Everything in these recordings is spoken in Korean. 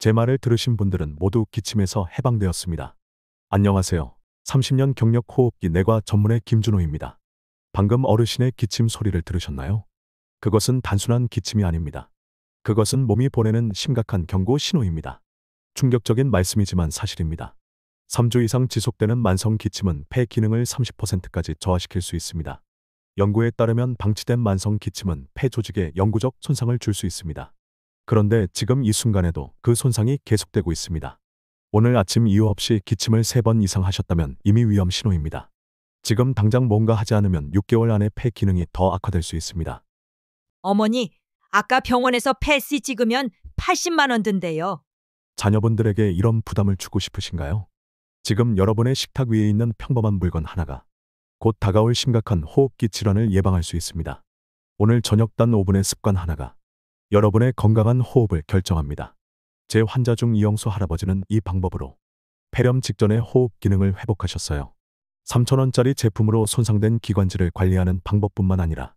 제 말을 들으신 분들은 모두 기침에서 해방되었습니다. 안녕하세요. 30년 경력 호흡기 내과 전문의 김준호입니다. 방금 어르신의 기침 소리를 들으셨나요? 그것은 단순한 기침이 아닙니다. 그것은 몸이 보내는 심각한 경고 신호입니다. 충격적인 말씀이지만 사실입니다. 3주 이상 지속되는 만성 기침은 폐 기능을 30%까지 저하시킬 수 있습니다. 연구에 따르면 방치된 만성 기침은 폐 조직에 영구적 손상을 줄 수 있습니다. 그런데 지금 이 순간에도 그 손상이 계속되고 있습니다. 오늘 아침 이유 없이 기침을 3번 이상 하셨다면 이미 위험 신호입니다. 지금 당장 뭔가 하지 않으면 6개월 안에 폐 기능이 더 악화될 수 있습니다. 어머니, 아까 병원에서 펫C 찍으면 80만 원 든대요. 자녀분들에게 이런 부담을 주고 싶으신가요? 지금 여러분의 식탁 위에 있는 평범한 물건 하나가 곧 다가올 심각한 호흡기 질환을 예방할 수 있습니다. 오늘 저녁 단 5분의 습관 하나가 여러분의 건강한 호흡을 결정합니다. 제 환자 중 이영수 할아버지는 이 방법으로 폐렴 직전의 호흡 기능을 회복하셨어요. 3,000원짜리 제품으로 손상된 기관지를 관리하는 방법뿐만 아니라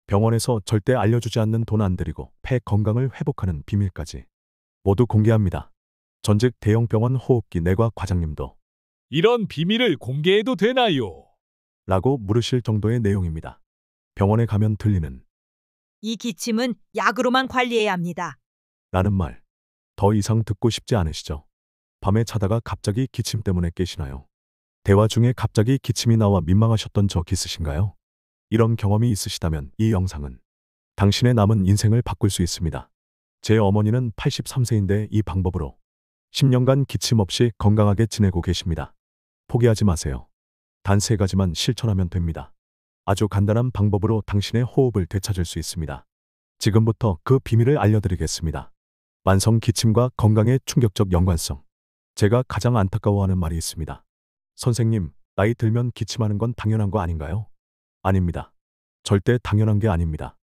병원에서 절대 알려주지 않는 돈 안 들이고 폐 건강을 회복하는 비밀까지 모두 공개합니다. 전직 대형 병원 호흡기 내과 과장님도 이런 비밀을 공개해도 되나요? 라고 물으실 정도의 내용입니다. 병원에 가면 들리는 이 기침은 약으로만 관리해야 합니다. 라는 말, 더 이상 듣고 싶지 않으시죠? 밤에 자다가 갑자기 기침 때문에 깨시나요? 대화 중에 갑자기 기침이 나와 민망하셨던 적 있으신가요? 이런 경험이 있으시다면 이 영상은 당신의 남은 인생을 바꿀 수 있습니다. 제 어머니는 83세인데 이 방법으로 10년간 기침 없이 건강하게 지내고 계십니다. 포기하지 마세요. 단 3가지만 실천하면 됩니다. 아주 간단한 방법으로 당신의 호흡을 되찾을 수 있습니다. 지금부터 그 비밀을 알려드리겠습니다. 만성 기침과 건강의 충격적 연관성. 제가 가장 안타까워하는 말이 있습니다. 선생님, 나이 들면 기침하는 건 당연한 거 아닌가요? 아닙니다. 절대 당연한 게 아닙니다.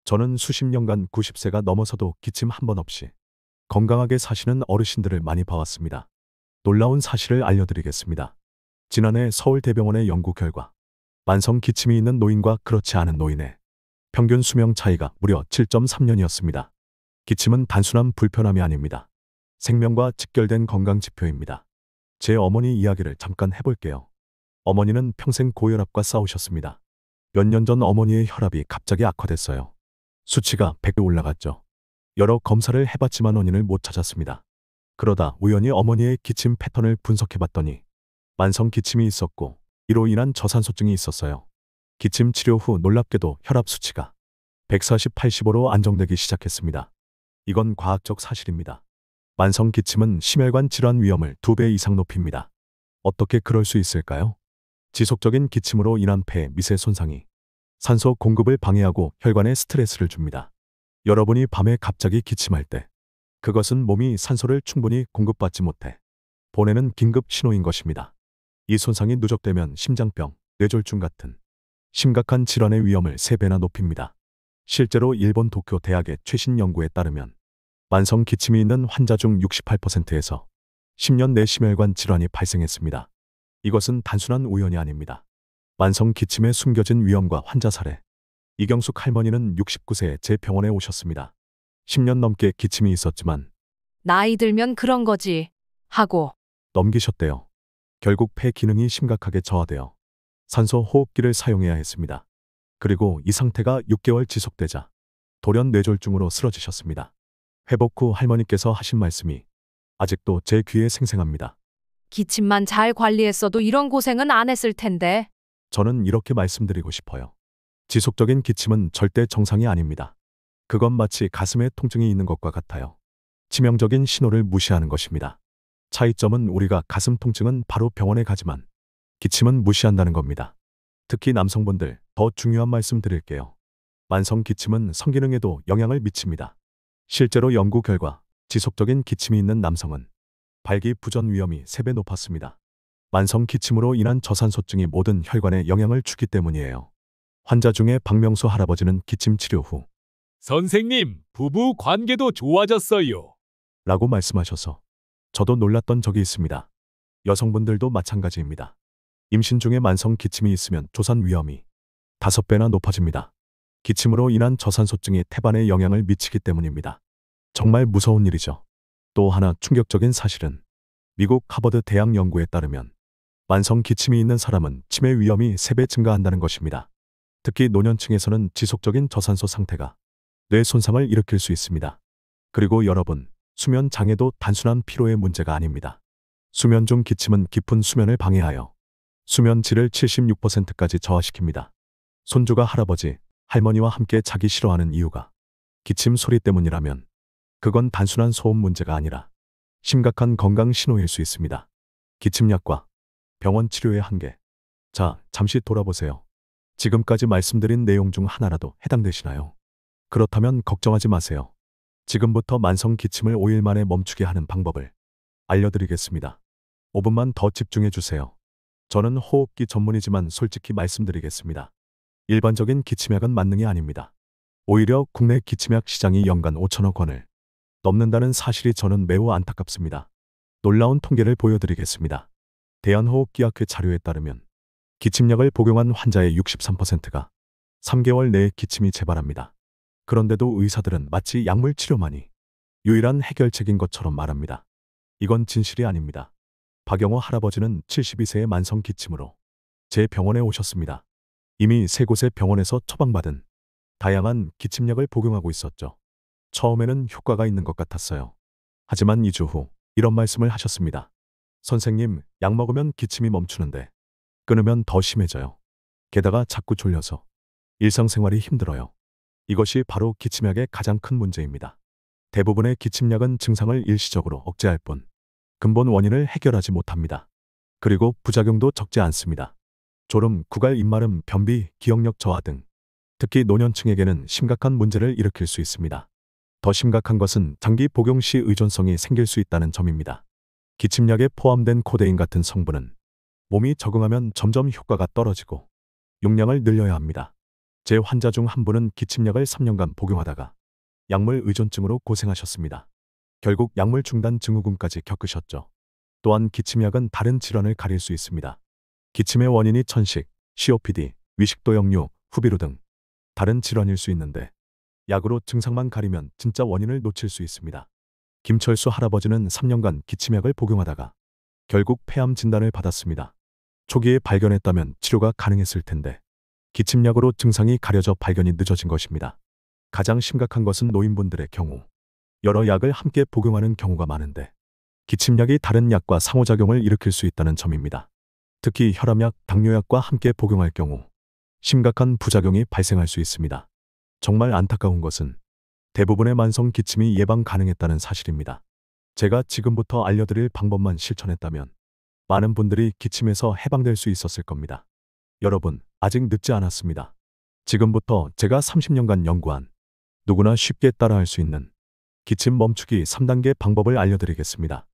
저는 수십 년간 90세가 넘어서도 기침 한 번 없이 건강하게 사시는 어르신들을 많이 봐왔습니다. 놀라운 사실을 알려드리겠습니다. 지난해 서울대병원의 연구 결과 만성 기침이 있는 노인과 그렇지 않은 노인의 평균 수명 차이가 무려 7.3년이었습니다. 기침은 단순한 불편함이 아닙니다. 생명과 직결된 건강 지표입니다. 제 어머니 이야기를 잠깐 해볼게요. 어머니는 평생 고혈압과 싸우셨습니다. 몇 년 전 어머니의 혈압이 갑자기 악화됐어요. 수치가 100에 올라갔죠. 여러 검사를 해봤지만 원인을 못 찾았습니다. 그러다 우연히 어머니의 기침 패턴을 분석해봤더니 만성 기침이 있었고 이로 인한 저산소증이 있었어요. 기침 치료 후 놀랍게도 혈압 수치가 140/85로 안정되기 시작했습니다. 이건 과학적 사실입니다. 만성 기침은 심혈관 질환 위험을 2배 이상 높입니다. 어떻게 그럴 수 있을까요? 지속적인 기침으로 인한 폐 미세 손상이 산소 공급을 방해하고 혈관에 스트레스를 줍니다. 여러분이 밤에 갑자기 기침할 때 그것은 몸이 산소를 충분히 공급받지 못해 보내는 긴급 신호인 것입니다. 이 손상이 누적되면 심장병, 뇌졸중 같은 심각한 질환의 위험을 3배나 높입니다. 실제로 일본 도쿄 대학의 최신 연구에 따르면 만성 기침이 있는 환자 중 68%에서 10년 내 심혈관 질환이 발생했습니다. 이것은 단순한 우연이 아닙니다. 만성 기침에 숨겨진 위험과 환자 사례. 이경숙 할머니는 69세에 제 병원에 오셨습니다. 10년 넘게 기침이 있었지만 나이 들면 그런 거지 하고 넘기셨대요. 결국 폐 기능이 심각하게 저하되어 산소 호흡기를 사용해야 했습니다. 그리고 이 상태가 6개월 지속되자 돌연 뇌졸중으로 쓰러지셨습니다. 회복 후 할머니께서 하신 말씀이 아직도 제 귀에 생생합니다. 기침만 잘 관리했어도 이런 고생은 안 했을 텐데. 저는 이렇게 말씀드리고 싶어요. 지속적인 기침은 절대 정상이 아닙니다. 그건 마치 가슴에 통증이 있는 것과 같아요. 치명적인 신호를 무시하는 것입니다. 차이점은 우리가 가슴 통증은 바로 병원에 가지만 기침은 무시한다는 겁니다. 특히 남성분들, 더 중요한 말씀 드릴게요. 만성 기침은 성기능에도 영향을 미칩니다. 실제로 연구 결과 지속적인 기침이 있는 남성은 발기부전 위험이 3배 높았습니다. 만성 기침으로 인한 저산소증이 모든 혈관에 영향을 주기 때문이에요. 환자 중에 박명수 할아버지는 기침 치료 후 선생님, 부부 관계도 좋아졌어요. 라고 말씀하셔서 저도 놀랐던 적이 있습니다. 여성분들도 마찬가지입니다. 임신 중에 만성 기침이 있으면 조산 위험이 5배나 높아집니다. 기침으로 인한 저산소증이 태반에 영향을 미치기 때문입니다. 정말 무서운 일이죠. 또 하나 충격적인 사실은 미국 하버드 대학 연구에 따르면 만성 기침이 있는 사람은 치매 위험이 3배 증가한다는 것입니다. 특히 노년층에서는 지속적인 저산소 상태가 뇌 손상을 일으킬 수 있습니다. 그리고 여러분, 수면 장애도 단순한 피로의 문제가 아닙니다. 수면 중 기침은 깊은 수면을 방해하여 수면 질을 76%까지 저하시킵니다. 손주가 할아버지, 할머니와 함께 자기 싫어하는 이유가 기침 소리 때문이라면 그건 단순한 소음 문제가 아니라 심각한 건강 신호일 수 있습니다. 기침약과 병원 치료의 한계. 자, 잠시 돌아보세요. 지금까지 말씀드린 내용 중 하나라도 해당되시나요? 그렇다면 걱정하지 마세요. 지금부터 만성 기침을 5일 만에 멈추게 하는 방법을 알려드리겠습니다. 5분만 더 집중해 주세요. 저는 호흡기 전문이지만 솔직히 말씀드리겠습니다. 일반적인 기침약은 만능이 아닙니다. 오히려 국내 기침약 시장이 연간 5천억 원을 넘는다는 사실이 저는 매우 안타깝습니다. 놀라운 통계를 보여드리겠습니다. 대한호흡기학회 자료에 따르면 기침약을 복용한 환자의 63%가 3개월 내에 기침이 재발합니다. 그런데도 의사들은 마치 약물 치료만이 유일한 해결책인 것처럼 말합니다. 이건 진실이 아닙니다. 박영호 할아버지는 72세의 만성 기침으로 제 병원에 오셨습니다. 이미 3곳의 병원에서 처방받은 다양한 기침약을 복용하고 있었죠. 처음에는 효과가 있는 것 같았어요. 하지만 2주 후 이런 말씀을 하셨습니다. 선생님, 약 먹으면 기침이 멈추는데 끊으면 더 심해져요. 게다가 자꾸 졸려서 일상생활이 힘들어요. 이것이 바로 기침약의 가장 큰 문제입니다. 대부분의 기침약은 증상을 일시적으로 억제할 뿐 근본 원인을 해결하지 못합니다. 그리고 부작용도 적지 않습니다. 졸음, 구갈, 입마름, 변비, 기억력 저하 등 특히 노년층에게는 심각한 문제를 일으킬 수 있습니다. 더 심각한 것은 장기 복용 시 의존성이 생길 수 있다는 점입니다. 기침약에 포함된 코데인 같은 성분은 몸이 적응하면 점점 효과가 떨어지고 용량을 늘려야 합니다. 제 환자 중 한 분은 기침약을 3년간 복용하다가 약물 의존증으로 고생하셨습니다. 결국 약물 중단 증후군까지 겪으셨죠. 또한 기침약은 다른 질환을 가릴 수 있습니다. 기침의 원인이 천식, COPD, 위식도역류, 후비루 등 다른 질환일 수 있는데 약으로 증상만 가리면 진짜 원인을 놓칠 수 있습니다. 김철수 할아버지는 3년간 기침약을 복용하다가 결국 폐암 진단을 받았습니다. 초기에 발견했다면 치료가 가능했을 텐데 기침약으로 증상이 가려져 발견이 늦어진 것입니다. 가장 심각한 것은 노인분들의 경우 여러 약을 함께 복용하는 경우가 많은데 기침약이 다른 약과 상호작용을 일으킬 수 있다는 점입니다. 특히 혈압약, 당뇨약과 함께 복용할 경우 심각한 부작용이 발생할 수 있습니다. 정말 안타까운 것은 대부분의 만성 기침이 예방 가능했다는 사실입니다. 제가 지금부터 알려드릴 방법만 실천했다면 많은 분들이 기침에서 해방될 수 있었을 겁니다. 여러분, 아직 늦지 않았습니다. 지금부터 제가 30년간 연구한 누구나 쉽게 따라할 수 있는 기침 멈추기 3단계 방법을 알려드리겠습니다.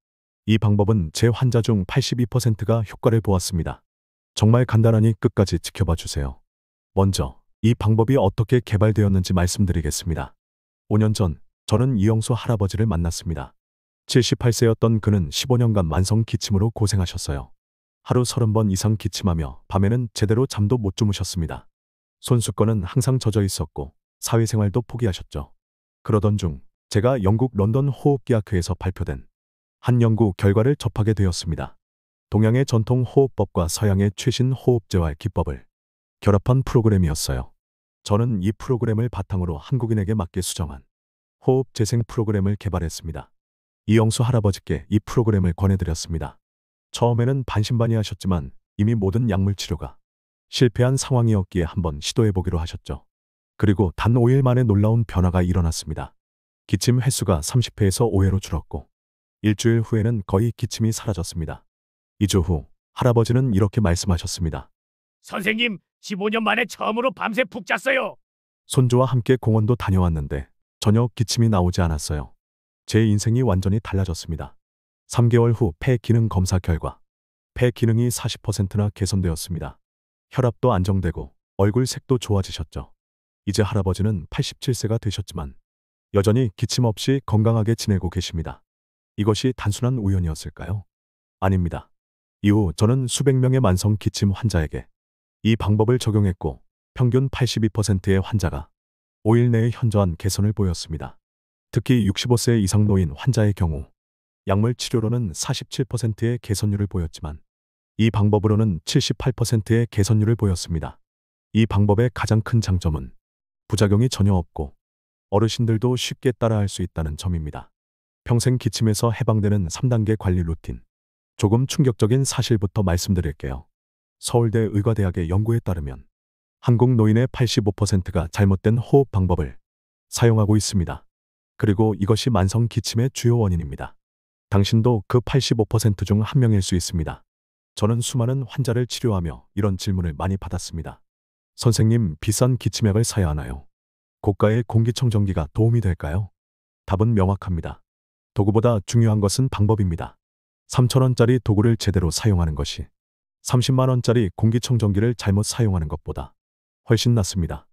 이 방법은 제 환자 중 82%가 효과를 보았습니다. 정말 간단하니 끝까지 지켜봐 주세요. 먼저 이 방법이 어떻게 개발되었는지 말씀드리겠습니다. 5년 전 저는 이영수 할아버지를 만났습니다. 78세였던 그는 15년간 만성 기침으로 고생하셨어요. 하루 30번 이상 기침하며 밤에는 제대로 잠도 못 주무셨습니다. 손수건은 항상 젖어 있었고 사회생활도 포기하셨죠. 그러던 중 제가 영국 런던 호흡기학회에서 발표된 한 연구 결과를 접하게 되었습니다. 동양의 전통 호흡법과 서양의 최신 호흡 재활 기법을 결합한 프로그램이었어요. 저는 이 프로그램을 바탕으로 한국인에게 맞게 수정한 호흡 재생 프로그램을 개발했습니다. 이영수 할아버지께 이 프로그램을 권해드렸습니다. 처음에는 반신반의하셨지만 이미 모든 약물 치료가 실패한 상황이었기에 한번 시도해보기로 하셨죠. 그리고 단 5일 만에 놀라운 변화가 일어났습니다. 기침 횟수가 30회에서 5회로 줄었고 일주일 후에는 거의 기침이 사라졌습니다. 2주 후 할아버지는 이렇게 말씀하셨습니다. 선생님, 15년 만에 처음으로 밤새 푹 잤어요. 손주와 함께 공원도 다녀왔는데 전혀 기침이 나오지 않았어요. 제 인생이 완전히 달라졌습니다. 3개월 후 폐 기능 검사 결과 폐 기능이 40%나 개선되었습니다. 혈압도 안정되고 얼굴 색도 좋아지셨죠. 이제 할아버지는 87세가 되셨지만 여전히 기침 없이 건강하게 지내고 계십니다. 이것이 단순한 우연이었을까요? 아닙니다. 이후 저는 수백 명의 만성 기침 환자에게 이 방법을 적용했고 평균 82%의 환자가 5일 내에 현저한 개선을 보였습니다. 특히 65세 이상 노인 환자의 경우 약물 치료로는 47%의 개선율을 보였지만 이 방법으로는 78%의 개선율을 보였습니다. 이 방법의 가장 큰 장점은 부작용이 전혀 없고 어르신들도 쉽게 따라할 수 있다는 점입니다. 평생 기침에서 해방되는 3단계 관리 루틴. 조금 충격적인 사실부터 말씀드릴게요. 서울대 의과대학의 연구에 따르면 한국 노인의 85%가 잘못된 호흡 방법을 사용하고 있습니다. 그리고 이것이 만성 기침의 주요 원인입니다. 당신도 그 85% 중 한 명일 수 있습니다. 저는 수많은 환자를 치료하며 이런 질문을 많이 받았습니다. 선생님, 비싼 기침약을 사야 하나요? 고가의 공기청정기가 도움이 될까요? 답은 명확합니다. 도구보다 중요한 것은 방법입니다. 3,000원짜리 도구를 제대로 사용하는 것이 30만 원짜리 공기청정기를 잘못 사용하는 것보다 훨씬 낫습니다.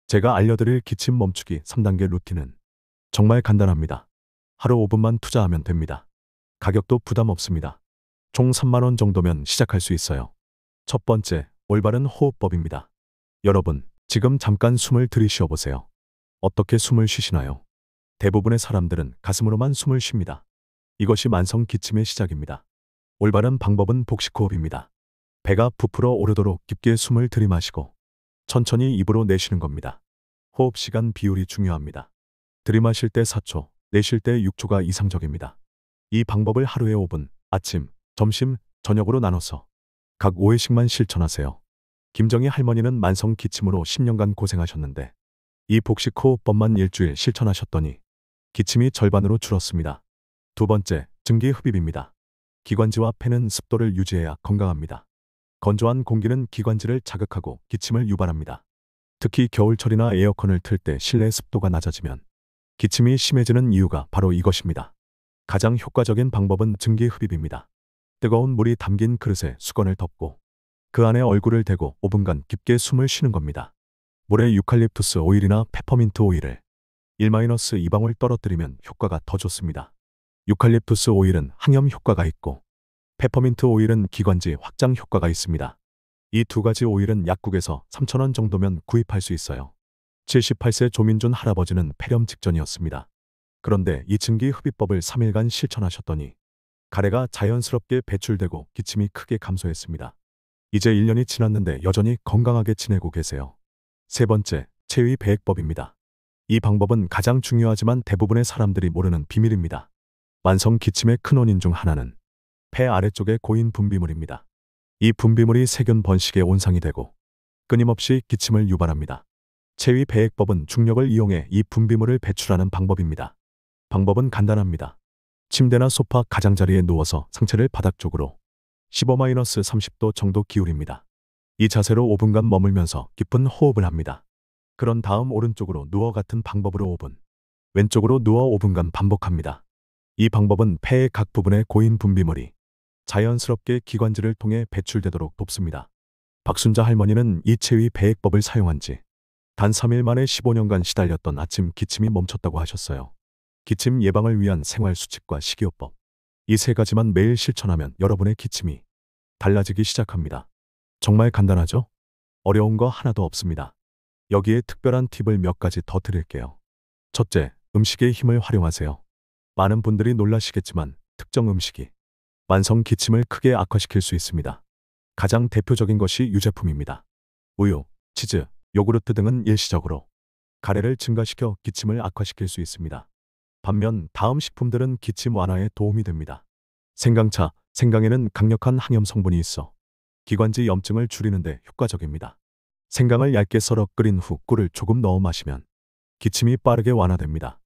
제가 알려드릴 기침 멈추기 3단계 루틴은 정말 간단합니다. 하루 5분만 투자하면 됩니다. 가격도 부담 없습니다. 총 3만 원 정도면 시작할 수 있어요. 첫 번째, 올바른 호흡법입니다. 여러분, 지금 잠깐 숨을 들이쉬어 보세요. 어떻게 숨을 쉬시나요? 대부분의 사람들은 가슴으로만 숨을 쉽니다. 이것이 만성 기침의 시작입니다. 올바른 방법은 복식호흡입니다. 배가 부풀어 오르도록 깊게 숨을 들이마시고 천천히 입으로 내쉬는 겁니다. 호흡 시간 비율이 중요합니다. 들이마실 때 4초, 내쉴 때 6초가 이상적입니다. 이 방법을 하루에 5분, 아침, 점심, 저녁으로 나눠서 각 5회씩만 실천하세요. 김정희 할머니는 만성 기침으로 10년간 고생하셨는데 이 복식호흡법만 일주일 실천하셨더니 기침이 절반으로 줄었습니다. 두 번째, 증기흡입입니다. 기관지와 폐는 습도를 유지해야 건강합니다. 건조한 공기는 기관지를 자극하고 기침을 유발합니다. 특히 겨울철이나 에어컨을 틀 때 실내 습도가 낮아지면 기침이 심해지는 이유가 바로 이것입니다. 가장 효과적인 방법은 증기흡입입니다. 뜨거운 물이 담긴 그릇에 수건을 덮고 그 안에 얼굴을 대고 5분간 깊게 숨을 쉬는 겁니다. 물에 유칼립투스 오일이나 페퍼민트 오일을 1-2방울 떨어뜨리면 효과가 더 좋습니다. 유칼립투스 오일은 항염 효과가 있고 페퍼민트 오일은 기관지 확장 효과가 있습니다. 이 두 가지 오일은 약국에서 3,000원 정도면 구입할 수 있어요. 78세 조민준 할아버지는 폐렴 직전이었습니다. 그런데 이 증기흡입법을 3일간 실천하셨더니 가래가 자연스럽게 배출되고 기침이 크게 감소했습니다. 이제 1년이 지났는데 여전히 건강하게 지내고 계세요. 세 번째, 체위 배액법입니다. 이 방법은 가장 중요하지만 대부분의 사람들이 모르는 비밀입니다. 만성 기침의 큰 원인 중 하나는 폐 아래쪽의 고인 분비물입니다. 이 분비물이 세균 번식에 온상이 되고 끊임없이 기침을 유발합니다. 체위 배액법은 중력을 이용해 이 분비물을 배출하는 방법입니다. 방법은 간단합니다. 침대나 소파 가장자리에 누워서 상체를 바닥 쪽으로 15-30도 정도 기울입니다. 이 자세로 5분간 머물면서 깊은 호흡을 합니다. 그런 다음 오른쪽으로 누워 같은 방법으로 5분, 왼쪽으로 누워 5분간 반복합니다. 이 방법은 폐의 각 부분의 고인 분비물이 자연스럽게 기관지를 통해 배출되도록 돕습니다. 박순자 할머니는 이 체위 배액법을 사용한 지 단 3일 만에 15년간 시달렸던 아침 기침이 멈췄다고 하셨어요. 기침 예방을 위한 생활 수칙과 식이요법. 이 세 가지만 매일 실천하면 여러분의 기침이 달라지기 시작합니다. 정말 간단하죠? 어려운 거 하나도 없습니다. 여기에 특별한 팁을 몇 가지 더 드릴게요. 첫째, 음식의 힘을 활용하세요. 많은 분들이 놀라시겠지만 특정 음식이 만성 기침을 크게 악화시킬 수 있습니다. 가장 대표적인 것이 유제품입니다. 우유, 치즈, 요구르트 등은 일시적으로 가래를 증가시켜 기침을 악화시킬 수 있습니다. 반면 다음 식품들은 기침 완화에 도움이 됩니다. 생강차, 생강에는 강력한 항염 성분이 있어 기관지 염증을 줄이는 데 효과적입니다. 생강을 얇게 썰어 끓인 후 꿀을 조금 넣어 마시면 기침이 빠르게 완화됩니다.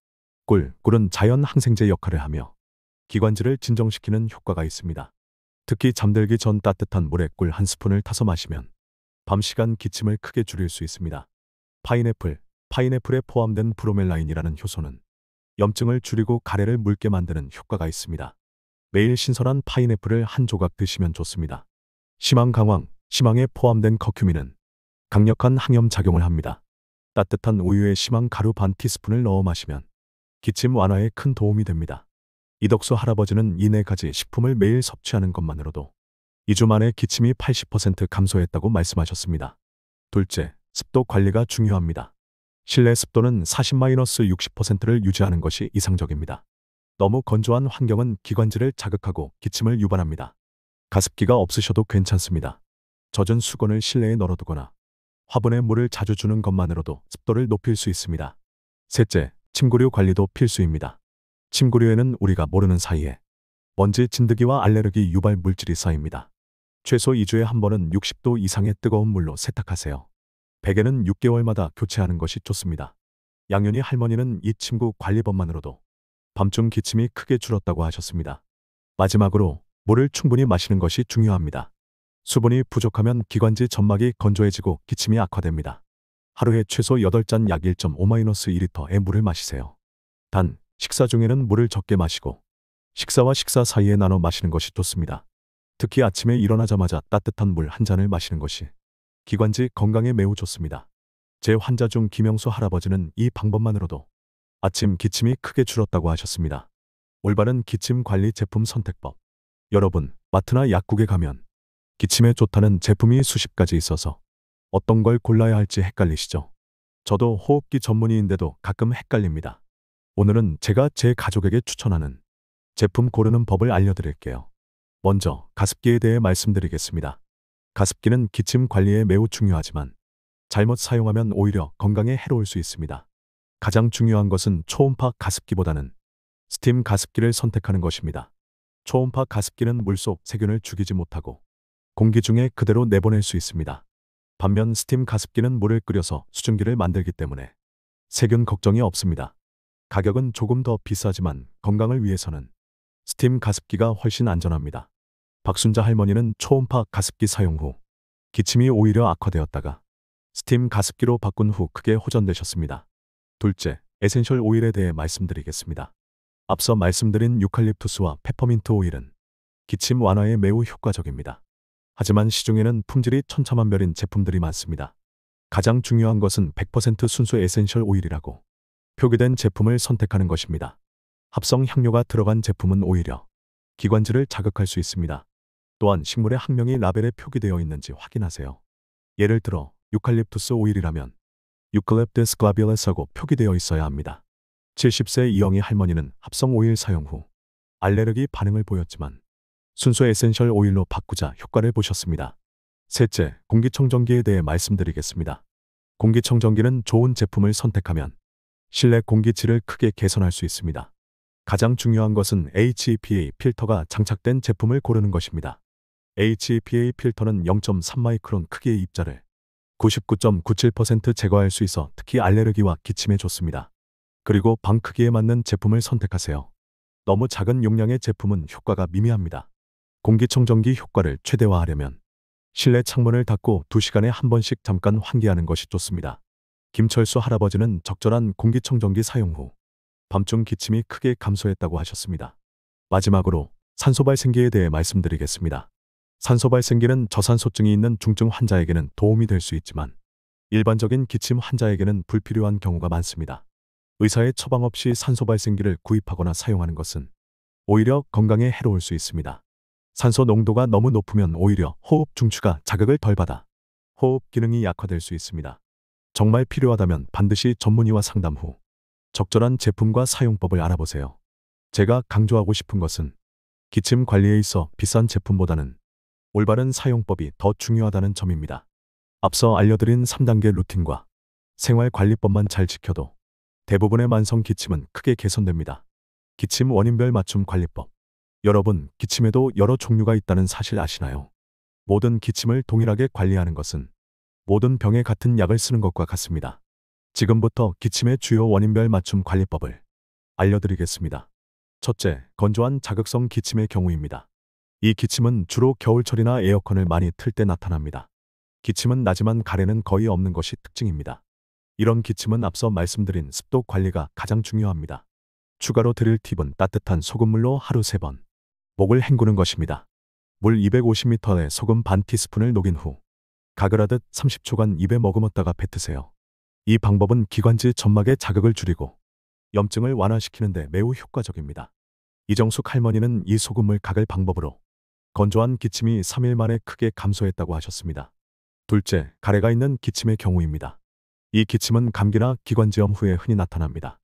꿀은 자연 항생제 역할을 하며 기관지를 진정시키는 효과가 있습니다. 특히 잠들기 전 따뜻한 물에 꿀 한 스푼을 타서 마시면 밤 시간 기침을 크게 줄일 수 있습니다. 파인애플에 포함된 브로멜라인이라는 효소는 염증을 줄이고 가래를 묽게 만드는 효과가 있습니다. 매일 신선한 파인애플을 한 조각 드시면 좋습니다. 심항에 포함된 커큐민은 강력한 항염 작용을 합니다. 따뜻한 우유에 심항 가루 반 티스푼을 넣어 마시면 기침 완화에 큰 도움이 됩니다. 이덕수 할아버지는 이 네 가지 식품을 매일 섭취하는 것만으로도 2주 만에 기침이 80% 감소했다고 말씀하셨습니다. 둘째, 습도 관리가 중요합니다. 실내 습도는 40-60%를 유지하는 것이 이상적입니다. 너무 건조한 환경은 기관지를 자극하고 기침을 유발합니다. 가습기가 없으셔도 괜찮습니다. 젖은 수건을 실내에 널어두거나 화분에 물을 자주 주는 것만으로도 습도를 높일 수 있습니다. 셋째, 침구류 관리도 필수입니다. 침구류에는 우리가 모르는 사이에 먼지, 진드기와 알레르기 유발 물질이 쌓입니다. 최소 2주에 한 번은 60도 이상의 뜨거운 물로 세탁하세요. 베개는 6개월마다 교체하는 것이 좋습니다. 양윤희 할머니는 이 침구 관리법만으로도 밤중 기침이 크게 줄었다고 하셨습니다. 마지막으로 물을 충분히 마시는 것이 중요합니다. 수분이 부족하면 기관지 점막이 건조해지고 기침이 악화됩니다. 하루에 최소 8잔 약 1.5-1리터의 물을 마시세요. 단, 식사 중에는 물을 적게 마시고 식사와 식사 사이에 나눠 마시는 것이 좋습니다. 특히 아침에 일어나자마자 따뜻한 물 한 잔을 마시는 것이 기관지 건강에 매우 좋습니다. 제 환자 중 김영수 할아버지는 이 방법만으로도 아침 기침이 크게 줄었다고 하셨습니다. 올바른 기침 관리 제품 선택법. 여러분, 마트나 약국에 가면 기침에 좋다는 제품이 수십 가지 있어서 어떤 걸 골라야 할지 헷갈리시죠? 저도 호흡기 전문의인데도 가끔 헷갈립니다. 오늘은 제가 제 가족에게 추천하는 제품 고르는 법을 알려드릴게요. 먼저 가습기에 대해 말씀드리겠습니다. 가습기는 기침 관리에 매우 중요하지만 잘못 사용하면 오히려 건강에 해로울 수 있습니다. 가장 중요한 것은 초음파 가습기보다는 스팀 가습기를 선택하는 것입니다. 초음파 가습기는 물속 세균을 죽이지 못하고 공기 중에 그대로 내보낼 수 있습니다. 반면 스팀 가습기는 물을 끓여서 수증기를 만들기 때문에 세균 걱정이 없습니다. 가격은 조금 더 비싸지만 건강을 위해서는 스팀 가습기가 훨씬 안전합니다. 박순자 할머니는 초음파 가습기 사용 후 기침이 오히려 악화되었다가 스팀 가습기로 바꾼 후 크게 호전되셨습니다. 둘째, 에센셜 오일에 대해 말씀드리겠습니다. 앞서 말씀드린 유칼립투스와 페퍼민트 오일은 기침 완화에 매우 효과적입니다. 하지만 시중에는 품질이 천차만별인 제품들이 많습니다. 가장 중요한 것은 100% 순수 에센셜 오일이라고 표기된 제품을 선택하는 것입니다. 합성 향료가 들어간 제품은 오히려 기관지를 자극할 수 있습니다. 또한 식물의 학명이 라벨에 표기되어 있는지 확인하세요. 예를 들어 유칼립투스 오일이라면 유칼립투스 글라뷸러스라고 표기되어 있어야 합니다. 70세 이영희 할머니는 합성 오일 사용 후 알레르기 반응을 보였지만 순수 에센셜 오일로 바꾸자 효과를 보셨습니다. 셋째, 공기청정기에 대해 말씀드리겠습니다. 공기청정기는 좋은 제품을 선택하면 실내 공기질을 크게 개선할 수 있습니다. 가장 중요한 것은 HEPA 필터가 장착된 제품을 고르는 것입니다. HEPA 필터는 0.3 마이크론 크기의 입자를 99.97% 제거할 수 있어 특히 알레르기와 기침에 좋습니다. 그리고 방 크기에 맞는 제품을 선택하세요. 너무 작은 용량의 제품은 효과가 미미합니다. 공기청정기 효과를 최대화하려면 실내 창문을 닫고 2시간에 한 번씩 잠깐 환기하는 것이 좋습니다. 김철수 할아버지는 적절한 공기청정기 사용 후 밤중 기침이 크게 감소했다고 하셨습니다. 마지막으로 산소 발생기에 대해 말씀드리겠습니다. 산소 발생기는 저산소증이 있는 중증 환자에게는 도움이 될 수 있지만 일반적인 기침 환자에게는 불필요한 경우가 많습니다. 의사의 처방 없이 산소 발생기를 구입하거나 사용하는 것은 오히려 건강에 해로울 수 있습니다. 산소 농도가 너무 높으면 오히려 호흡 중추가 자극을 덜 받아 호흡 기능이 약화될 수 있습니다. 정말 필요하다면 반드시 전문의와 상담 후 적절한 제품과 사용법을 알아보세요. 제가 강조하고 싶은 것은 기침 관리에 있어 비싼 제품보다는 올바른 사용법이 더 중요하다는 점입니다. 앞서 알려드린 3단계 루틴과 생활관리법만 잘 지켜도 대부분의 만성 기침은 크게 개선됩니다. 기침 원인별 맞춤 관리법. 여러분, 기침에도 여러 종류가 있다는 사실 아시나요? 모든 기침을 동일하게 관리하는 것은 모든 병에 같은 약을 쓰는 것과 같습니다. 지금부터 기침의 주요 원인별 맞춤 관리법을 알려드리겠습니다. 첫째, 건조한 자극성 기침의 경우입니다. 이 기침은 주로 겨울철이나 에어컨을 많이 틀 때 나타납니다. 기침은 나지만 가래는 거의 없는 것이 특징입니다. 이런 기침은 앞서 말씀드린 습도 관리가 가장 중요합니다. 추가로 드릴 팁은 따뜻한 소금물로 하루 3번 목을 헹구는 것입니다. 물 250ml에 소금 반 티스푼을 녹인 후 가글하듯 30초간 입에 머금었다가 뱉으세요. 이 방법은 기관지 점막의 자극을 줄이고 염증을 완화시키는 데 매우 효과적입니다. 이정숙 할머니는 이 소금물 가글 방법으로 건조한 기침이 3일 만에 크게 감소했다고 하셨습니다. 둘째, 가래가 있는 기침의 경우입니다. 이 기침은 감기나 기관지염 후에 흔히 나타납니다.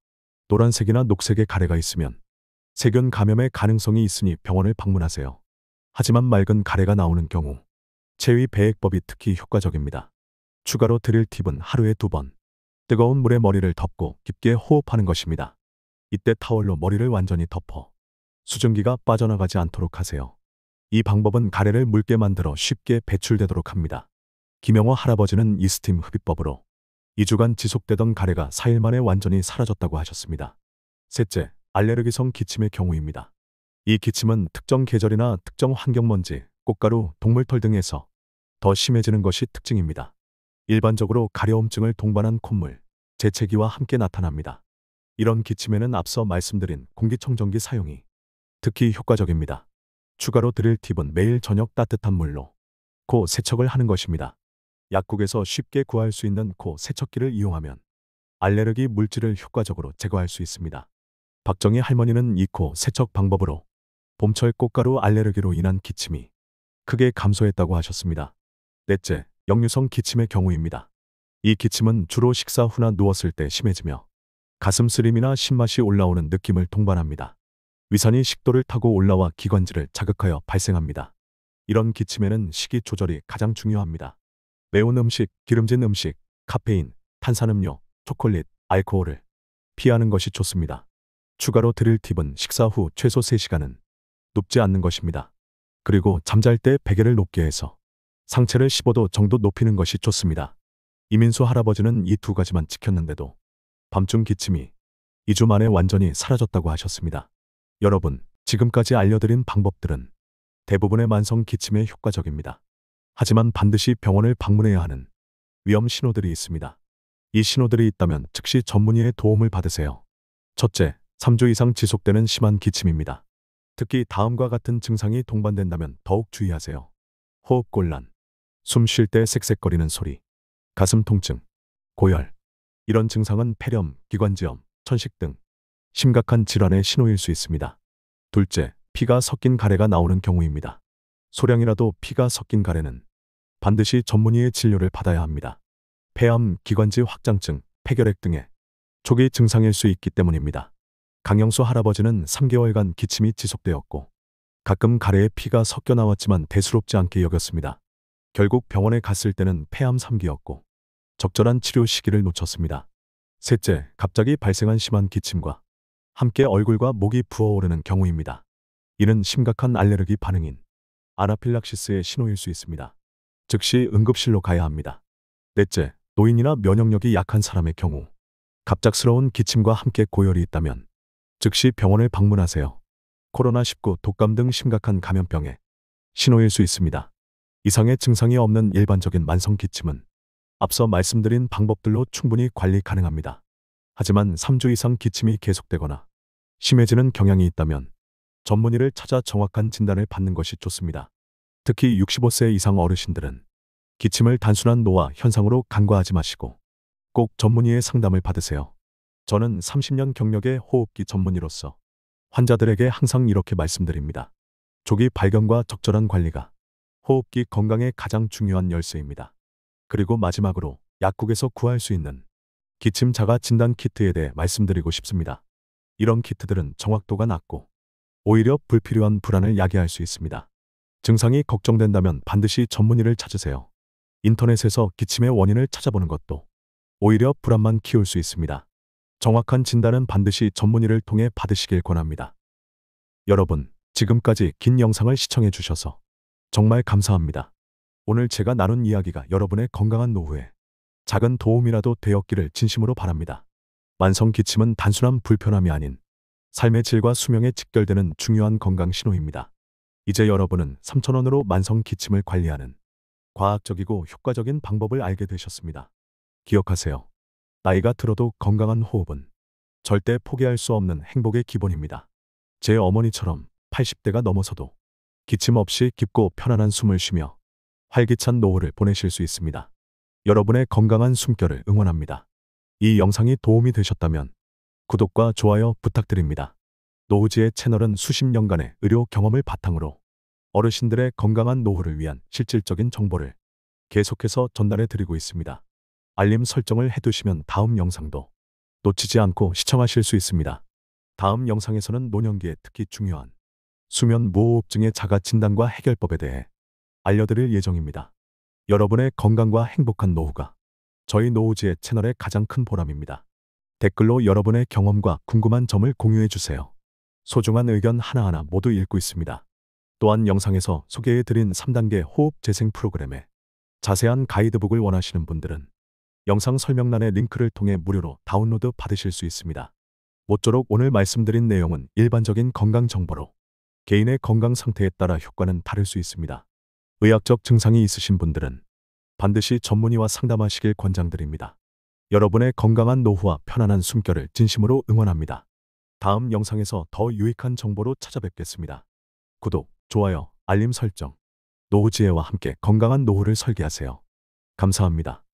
노란색이나 녹색의 가래가 있으면 세균 감염의 가능성이 있으니 병원을 방문하세요. 하지만 맑은 가래가 나오는 경우 체위 배액법이 특히 효과적입니다. 추가로 드릴 팁은 하루에 2번 뜨거운 물에 머리를 덮고 깊게 호흡하는 것입니다. 이때 타월로 머리를 완전히 덮어 수증기가 빠져나가지 않도록 하세요. 이 방법은 가래를 묽게 만들어 쉽게 배출되도록 합니다. 김영호 할아버지는 이 스팀 흡입법으로 2주간 지속되던 가래가 4일 만에 완전히 사라졌다고 하셨습니다. 셋째, 알레르기성 기침의 경우입니다. 이 기침은 특정 계절이나 특정 환경먼지, 꽃가루, 동물털 등에서 더 심해지는 것이 특징입니다. 일반적으로 가려움증을 동반한 콧물, 재채기와 함께 나타납니다. 이런 기침에는 앞서 말씀드린 공기청정기 사용이 특히 효과적입니다. 추가로 드릴 팁은 매일 저녁 따뜻한 물로 코 세척을 하는 것입니다. 약국에서 쉽게 구할 수 있는 코 세척기를 이용하면 알레르기 물질을 효과적으로 제거할 수 있습니다. 박정희 할머니는 이 코 세척 방법으로 봄철 꽃가루 알레르기로 인한 기침이 크게 감소했다고 하셨습니다. 넷째, 역류성 기침의 경우입니다. 이 기침은 주로 식사 후나 누웠을 때 심해지며 가슴 쓰림이나 신맛이 올라오는 느낌을 동반합니다. 위산이 식도를 타고 올라와 기관지를 자극하여 발생합니다. 이런 기침에는 식이 조절이 가장 중요합니다. 매운 음식, 기름진 음식, 카페인, 탄산음료, 초콜릿, 알코올을 피하는 것이 좋습니다. 추가로 드릴 팁은 식사 후 최소 3시간은 눕지 않는 것입니다. 그리고 잠잘 때 베개를 높게 해서 상체를 15도 정도 높이는 것이 좋습니다. 이민수 할아버지는 이 2가지만 지켰는데도 밤중 기침이 2주 만에 완전히 사라졌다고 하셨습니다. 여러분, 지금까지 알려드린 방법들은 대부분의 만성 기침에 효과적입니다. 하지만 반드시 병원을 방문해야 하는 위험 신호들이 있습니다. 이 신호들이 있다면 즉시 전문의의 도움을 받으세요. 첫째, 3주 이상 지속되는 심한 기침입니다. 특히 다음과 같은 증상이 동반된다면 더욱 주의하세요. 호흡곤란, 숨 쉴 때 색색거리는 소리, 가슴 통증, 고열. 이런 증상은 폐렴, 기관지염, 천식 등 심각한 질환의 신호일 수 있습니다. 둘째, 피가 섞인 가래가 나오는 경우입니다. 소량이라도 피가 섞인 가래는 반드시 전문의의 진료를 받아야 합니다. 폐암, 기관지 확장증, 폐결핵 등의 초기 증상일 수 있기 때문입니다. 강영수 할아버지는 3개월간 기침이 지속되었고 가끔 가래에 피가 섞여 나왔지만 대수롭지 않게 여겼습니다. 결국 병원에 갔을 때는 폐암 3기였고 적절한 치료 시기를 놓쳤습니다. 셋째, 갑자기 발생한 심한 기침과 함께 얼굴과 목이 부어오르는 경우입니다. 이는 심각한 알레르기 반응인 아나필락시스의 신호일 수 있습니다. 즉시 응급실로 가야 합니다. 넷째, 노인이나 면역력이 약한 사람의 경우 갑작스러운 기침과 함께 고열이 있다면 즉시 병원을 방문하세요. 코로나19 독감 등 심각한 감염병의 신호일 수 있습니다. 이상의 증상이 없는 일반적인 만성 기침은 앞서 말씀드린 방법들로 충분히 관리 가능합니다. 하지만 3주 이상 기침이 계속되거나 심해지는 경향이 있다면 전문의를 찾아 정확한 진단을 받는 것이 좋습니다. 특히 65세 이상 어르신들은 기침을 단순한 노화 현상으로 간과하지 마시고 꼭 전문의의 상담을 받으세요. 저는 30년 경력의 호흡기 전문의로서 환자들에게 항상 이렇게 말씀드립니다. 조기 발견과 적절한 관리가 호흡기 건강의 가장 중요한 열쇠입니다. 그리고 마지막으로 약국에서 구할 수 있는 기침 자가 진단 키트에 대해 말씀드리고 싶습니다. 이런 키트들은 정확도가 낮고 오히려 불필요한 불안을 야기할 수 있습니다. 증상이 걱정된다면 반드시 전문의를 찾으세요. 인터넷에서 기침의 원인을 찾아보는 것도 오히려 불안만 키울 수 있습니다. 정확한 진단은 반드시 전문의를 통해 받으시길 권합니다. 여러분, 지금까지 긴 영상을 시청해 주셔서 정말 감사합니다. 오늘 제가 나눈 이야기가 여러분의 건강한 노후에 작은 도움이라도 되었기를 진심으로 바랍니다. 만성 기침은 단순한 불편함이 아닌 삶의 질과 수명에 직결되는 중요한 건강 신호입니다. 이제 여러분은 3,000원으로 만성 기침을 관리하는 과학적이고 효과적인 방법을 알게 되셨습니다. 기억하세요. 나이가 들어도 건강한 호흡은 절대 포기할 수 없는 행복의 기본입니다. 제 어머니처럼 80대가 넘어서도 기침 없이 깊고 편안한 숨을 쉬며 활기찬 노후를 보내실 수 있습니다. 여러분의 건강한 숨결을 응원합니다. 이 영상이 도움이 되셨다면 구독과 좋아요 부탁드립니다. 노후지의 채널은 수십 년간의 의료 경험을 바탕으로 어르신들의 건강한 노후를 위한 실질적인 정보를 계속해서 전달해 드리고 있습니다. 알림 설정을 해두시면 다음 영상도 놓치지 않고 시청하실 수 있습니다. 다음 영상에서는 노년기에 특히 중요한 수면 무호흡증의 자가 진단과 해결법에 대해 알려드릴 예정입니다. 여러분의 건강과 행복한 노후가 저희 노후지의 채널의 가장 큰 보람입니다. 댓글로 여러분의 경험과 궁금한 점을 공유해 주세요. 소중한 의견 하나하나 모두 읽고 있습니다. 또한 영상에서 소개해드린 3단계 호흡 재생 프로그램의 자세한 가이드북을 원하시는 분들은 영상 설명란의 링크를 통해 무료로 다운로드 받으실 수 있습니다. 모쪼록 오늘 말씀드린 내용은 일반적인 건강 정보로 개인의 건강 상태에 따라 효과는 다를 수 있습니다. 의학적 증상이 있으신 분들은 반드시 전문의와 상담하시길 권장드립니다. 여러분의 건강한 노후와 편안한 숨결을 진심으로 응원합니다. 다음 영상에서 더 유익한 정보로 찾아뵙겠습니다. 구독, 좋아요, 알림 설정. 노후지혜와 함께 건강한 노후를 설계하세요. 감사합니다.